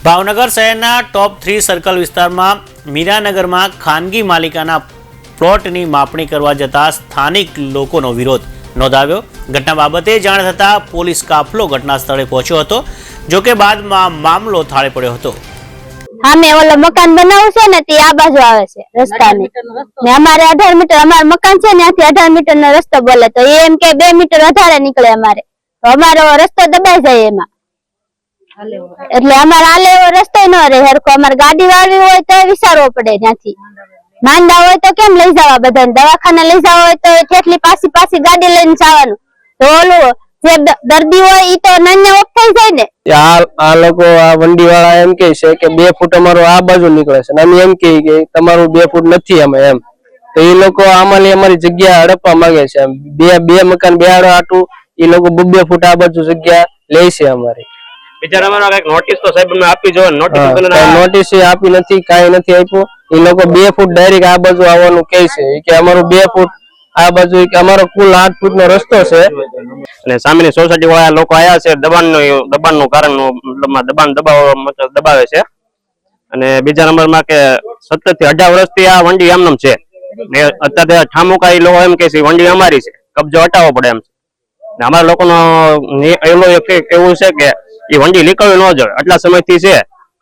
ભાવનગર શહેરના ટોપ 3 સર્કલ વિસ્તારમાં મીરાનગરમાં ખાનગી માલિકાના પ્લોટની માપણી કરવા જતા સ્થાનિક લોકોનો વિરોધ નોંધાવ્યો। ઘટના બાબતે જાણ થતાં પોલીસ કાફલો ઘટના સ્થળે પહોંચ્યો હતો, જોકે બાદમાં મામલો થાળે પડ્યો હતો। हाँ मैं ओला मकान बनावू छे ने ते आ बाजू आवे छे रस्ता ने हमारे 18 मीटर हमारे मकान छे ने 18 मीटर नो रस्तो बोले तो ये एम के 2 मीटर વધારે નીકળે અમારે તો અમારો રસ્તો દબાઈ જાય એમાં એટલે અમારે આલે એવો રસ્તો ન રહે હરકો અમાર ગાડી વાળી હોય તો વિચારવો પડે ત્યાંથી માંદા હોય તો કેમ લઈ જવા બધાને દવાખાને લઈ જવા હોય તો કેટલી પાછી ગાડી લઈને જવાનું તો ઓલું જે દર્દી હોય ઈ તો નાન્ય ઓફ થઈ જાય ને આ લોકો આ વંડી વાળા એમ કહે છે કે 2 ફૂટ અમારો આ બાજુ નીકળે છે અમે એમ કહે કે તમારું 2 ફૂટ નથી અમે એમ તો એ લોકો આમાં અમારી જગ્યા હડપવા માંગે છે બે મકાન બેહાડો આટું એ લોકો 2 ફૂટ આ બાજુ જગ્યા લે છે અમારી बिचारा मानो एक नोटिस तो साहब ने आपी जो नोटिस आपी નથી કાઈ નથી આપ્યો એ લોકો 2 ફૂટ ડાયરેક્ટ આ બાજુ આવવાનું કહે છે કે અમારું 2 ફૂટ આ બાજુ કે અમારો કુલ 8 ફૂટ નો રસ્તો છે અને સામેની સોસાયટી વાળા લોકો આયા છે દબાણનું કારણ દબાણ દબાવે છે અને બીજા નંબરમાં કે 17 થી 18 વર્ષથી આ વંડી આમનામ છે ને અત્યારે ઠામુકા એ લોકો એમ કહે છે વંડી અમારી છે કબજો હટાવવો પડે એમ છે ને અમારા લોકોનો એવો એવું છે કે એ વંડી નીકળવી ન જોઈએ આટલા સમયથી છે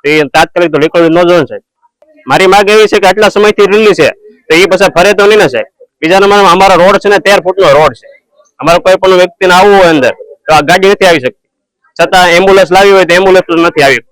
તો એ તાત્કાલિક તો નીકળવી ન જોઈએ સાહેબ। મારી માંગ એવી છે કે આટલા સમયથી રીલી છે તો એ પછી ફરે તો નહીં ને સાહેબ। બીજા નંબરમાં અમારો રોડ છે ને 13 ફૂટનો રોડ છે અમારે કોઈ પણ વ્યક્તિને આવવું હોય અંદર તો આ ગાડી નથી આવી શકતી છતાં એમ્બ્યુલન્સ લાવી હોય તો એમ્બ્યુલન્સ નથી આવી।